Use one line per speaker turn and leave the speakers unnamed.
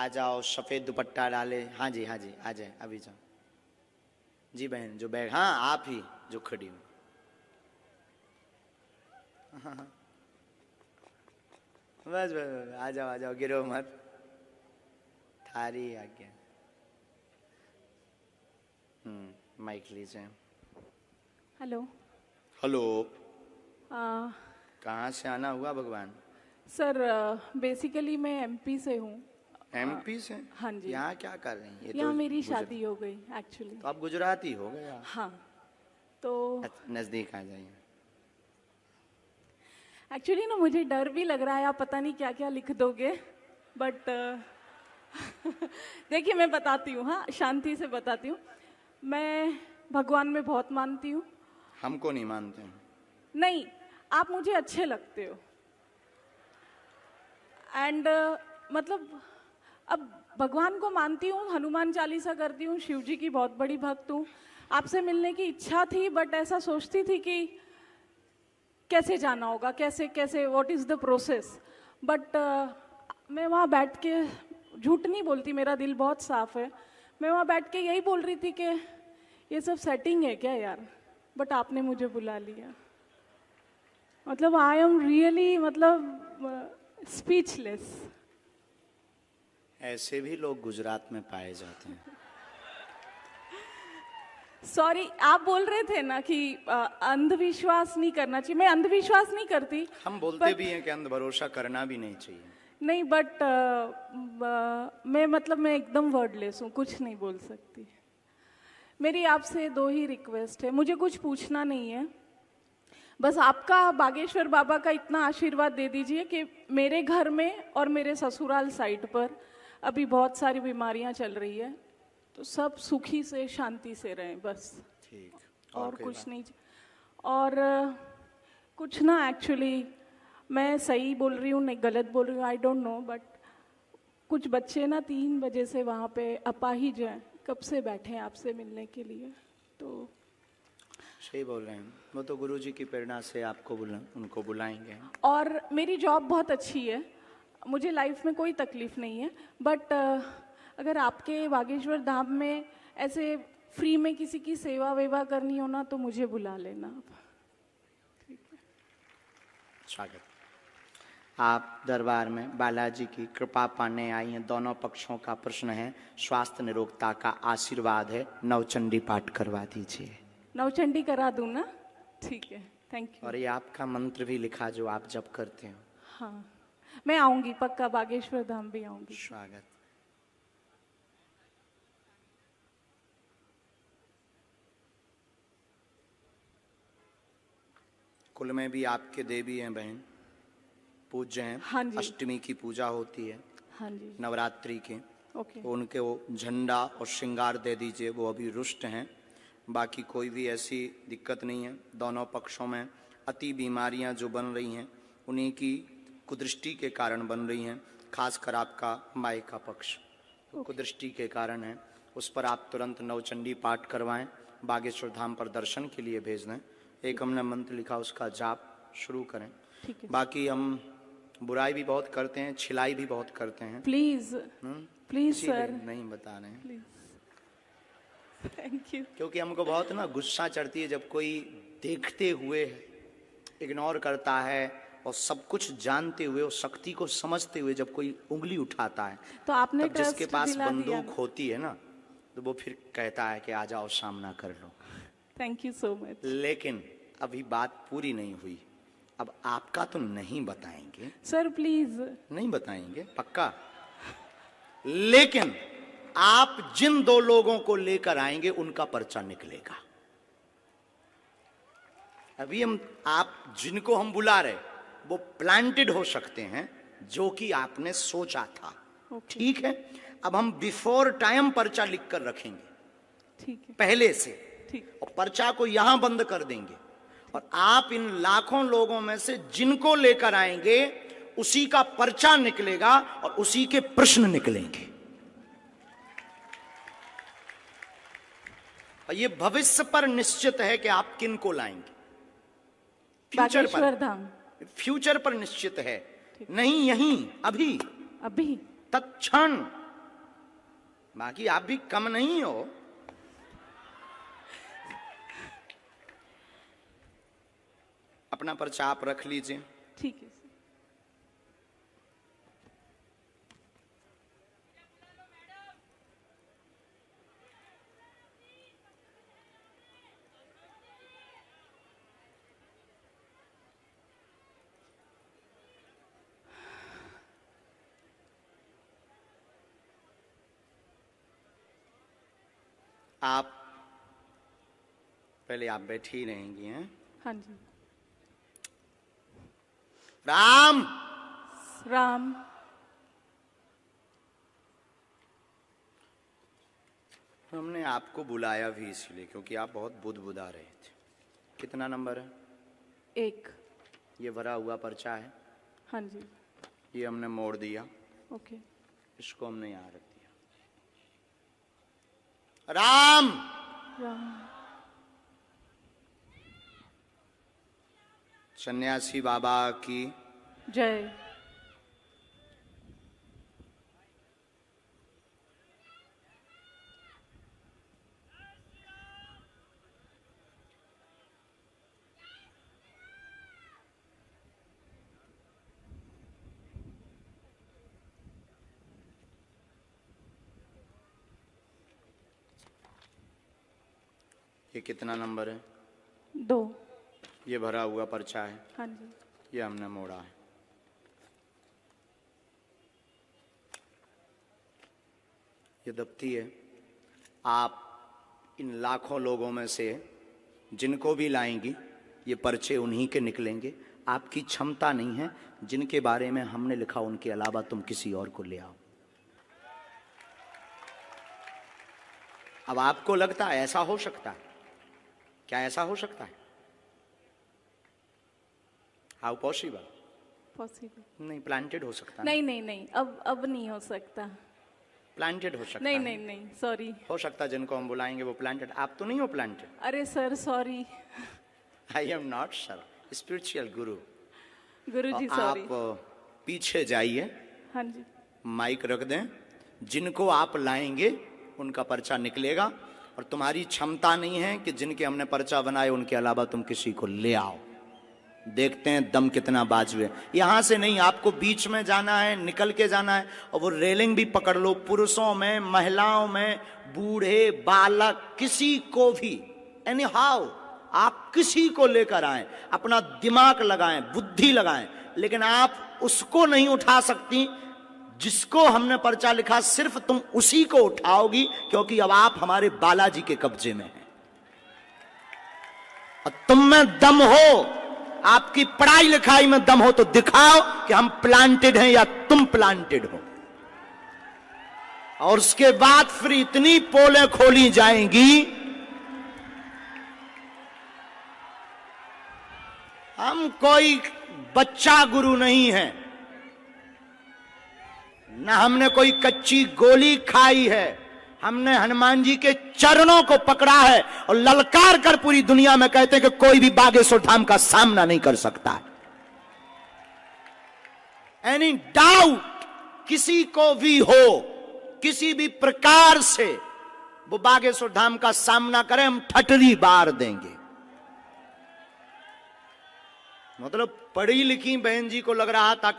आ जाओ, सफेद दुपट्टा डाले। हाँ जी हाँ जी, आ जाए, अभी जाओ जी बहन जो बैग। हाँ आप ही जो खड़ी हो। बस बस बस, आ जाओ, गिरो मत, थारी आज्ञा। माइक लीजिए।
हेलो।
हेलो। कहाँ से आना हुआ भगवान?
सर बेसिकली मैं एमपी से हूँ।
एमपी से?
हाँ जी।
यहाँ क्या कर रही हैं? ये
यहाँ
तो
मेरी शादी हो गई एक्चुअली।
तो आप गुजराती हो गए आप?
हाँ तो
नजदीक आ जाइए।
एक्चुअली ना मुझे डर भी लग रहा है, आप पता नहीं क्या क्या लिख दोगे, बट देखिए मैं बताती हूँ, हाँ शांति से बताती हूँ। मैं भगवान में बहुत मानती हूँ।
हमको नहीं मानते हैं।
नहीं, आप मुझे अच्छे लगते हो एंड मतलब अब भगवान को मानती हूँ, हनुमान चालीसा करती हूँ, शिव जी की बहुत बड़ी भक्त हूँ। आपसे मिलने की इच्छा थी, बट ऐसा सोचती थी कि कैसे जाना होगा, कैसे कैसे what is the process. But मैं वहाँ बैठ के, झूठ नहीं बोलती, मेरा दिल बहुत साफ है, मैं वहाँ बैठ के यही बोल रही थी कि ये सब सेटिंग है क्या यार। बट आपने मुझे बुला लिया, मतलब आई एम रियली मतलब स्पीचलेस।
ऐसे भी लोग गुजरात में पाए जाते हैं।
सॉरी, आप बोल रहे थे ना कि अंधविश्वास नहीं करना चाहिए। मैं अंधविश्वास नहीं करती,
हम बोलते भी हैं कि अंध भरोसा करना भी नहीं चाहिए।
नहीं, बट मैं एकदम वर्डलेस हूँ, कुछ नहीं बोल सकती। मेरी आपसे दो ही रिक्वेस्ट है, मुझे कुछ पूछना नहीं है, बस आपका बागेश्वर बाबा का इतना आशीर्वाद दे दीजिए कि मेरे घर में और मेरे ससुराल साइड पर अभी बहुत सारी बीमारियां चल रही है, तो सब सुखी से शांति से रहें बस।
ठीक।
और कुछ नहीं। और कुछ ना, एक्चुअली मैं सही बोल रही हूँ नहीं गलत बोल रही हूँ, आई डोंट नो, बट कुछ बच्चे ना 3 बजे से वहाँ पे अपाहिज हैं, कब से बैठे हैं आपसे मिलने के लिए। तो
सही बोल रहे हैं, वो तो गुरुजी की प्रेरणा से आपको उनको बुलाएंगे।
और मेरी जॉब बहुत अच्छी है, मुझे लाइफ में कोई तकलीफ नहीं है, बट अगर आपके बागेश्वर धाम में ऐसे फ्री में किसी की सेवा वेवा करनी हो ना, तो मुझे बुला लेना आप। ठीक है।
स्वागत। आप दरबार में बालाजी की कृपा पाने आई हैं। दोनों पक्षों का प्रश्न है, स्वास्थ्य निरोगता का आशीर्वाद है। नवचंडी पाठ करवा दीजिए।
नवचंडी करा दूं ना? ठीक है, थैंक यू।
और ये आपका मंत्र भी लिखा जो आप जब करते हो।
हाँ, मैं आऊंगी पक्का, बागेश्वर धाम भी आऊंगी।
स्वागत। कुल में भी आपके देवी हैं बहन, पूज्य हैं।
हाँ जी।
अष्टमी की पूजा होती है।
हाँ जी।
नवरात्रि के।
ओके।
उनके वो झंडा और श्रृंगार दे दीजिए, वो अभी रुष्ट हैं। बाकी कोई भी ऐसी दिक्कत नहीं है। दोनों पक्षों में अति बीमारियां जो बन रही हैं, उन्हीं की कुदृष्टि के कारण बन रही हैं। खासकर आपका माई का पक्ष कुदृष्टि के कारण है, उस पर आप तुरंत नवचंडी पाठ करवाएं। बागेश्वर धाम पर दर्शन के लिए भेज दें। एक हमने मंत्र लिखा, उसका जाप शुरू करें।
ठीक है।
बाकी हम बुराई भी बहुत करते हैं, छिलाई भी बहुत करते हैं।
प्लीज प्लीज सर,
नहीं बता रहे हैं।
Please, thank you.
क्योंकि हमको बहुत ना गुस्सा चढ़ती है जब कोई देखते हुए इग्नोर करता है, और सब कुछ जानते हुए और शक्ति को समझते हुए जब कोई उंगली उठाता है,
तो आपने
तब जिसके पास
दिला दिया।
बंदूक होती है ना, तो वो फिर कहता है कि आ जाओ सामना कर लो।
Thank you so much.
लेकिन अभी बात पूरी नहीं हुई। अब आपका तो नहीं बताएंगे
सर, प्लीज।
नहीं बताएंगे पक्का, लेकिन आप जिन 2 लोगों को लेकर आएंगे उनका पर्चा निकलेगा। अभी आप जिनको हम बुला रहे वो प्लांटेड हो सकते हैं, जो कि आपने सोचा था। ठीक है, अब हम बिफोर टाइम पर्चा लिख कर रखेंगे।
ठीक है,
पहले से।
ठीक।
और पर्चा को यहां बंद कर देंगे, और आप इन लाखों लोगों में से जिनको लेकर आएंगे उसी का पर्चा निकलेगा और उसी के प्रश्न निकलेंगे। और ये भविष्य पर निश्चित है कि आप किन को लाएंगे। फ्यूचर पर, फ्यूचर पर निश्चित है, नहीं यहीं अभी
अभी
तत्क्षण बाकी आप भी कम नहीं हो। अपना पर्चा आप रख लीजिए।
ठीक है सर।
आप पहले आप बैठी रहेंगी हैं।
हाँ जी।
राम
राम।
हमने आपको बुलाया भी इसलिए क्योंकि आप बहुत बुदबुदा रहे थे। कितना नंबर है?
1।
ये भरा हुआ पर्चा है।
हाँ जी।
ये हमने मोड़ दिया।
ओके।
इसको हमने यहाँ रख दिया। राम
राम।
सन्यासी बाबा की
जय।
ये कितना नंबर है?
2।
ये भरा हुआ पर्चा है।
हाँ जी।
ये हमने मोड़ा है। ये दफ्ती है। आप इन लाखों लोगों में से जिनको भी लाएंगी ये पर्चे उन्हीं के निकलेंगे। आपकी क्षमता नहीं है। जिनके बारे में हमने लिखा उनके अलावा तुम किसी और को ले आओ। अब आपको लगता है ऐसा हो सकता है? क्या ऐसा हो सकता है? How possible?
पॉसिबल
नहीं, प्लांटेड हो सकता है।
नहीं नहीं नहीं, अब नहीं हो सकता।
प्लांटेड हो सकता
नहीं
है।
नहीं नहीं, सॉरी।
हो सकता है जिनको हम बुलाएंगे वो प्लांटेड। आप तो नहीं हो प्लांटेड।
अरे sir sorry.
I am not sir, spiritual गुरु।
गुरुजी
आप
सॉरी।
पीछे जाइए,
हाँ जी।
माइक रख दें। जिनको आप लाएंगे उनका पर्चा निकलेगा। और तुम्हारी क्षमता नहीं है कि जिनके हमने पर्चा बनाए उनके अलावा तुम किसी को ले आओ। देखते हैं दम कितना बाजुए। यहां से नहीं, आपको बीच में जाना है, निकल के जाना है। और वो रेलिंग भी पकड़ लो। पुरुषों में, महिलाओं में, बूढ़े, बालक, किसी को भी, एनी हाउ आप किसी को लेकर आए, अपना दिमाग लगाएं, बुद्धि लगाएं। लेकिन आप उसको नहीं उठा सकती जिसको हमने पर्चा लिखा। सिर्फ तुम उसी को उठाओगी क्योंकि अब आप हमारे बालाजी के कब्जे में हैं। और तुम में दम हो, आपकी पढ़ाई लिखाई में दम हो तो दिखाओ कि हम प्लांटेड हैं या तुम प्लांटेड हो। और उसके बाद फिर इतनी पोलें खोली जाएंगी। हम कोई बच्चा गुरु नहीं है, न हमने कोई कच्ची गोली खाई है। हमने हनुमान जी के चरणों को पकड़ा है और ललकार कर पूरी दुनिया में कहते हैं कि कोई भी बागेश्वर धाम का सामना नहीं कर सकता। एनी डाउट किसी को भी हो, किसी भी प्रकार से वो बागेश्वर धाम का सामना करें, हम ठटरी बार देंगे। मतलब पढ़ी लिखी बहन जी को लग रहा था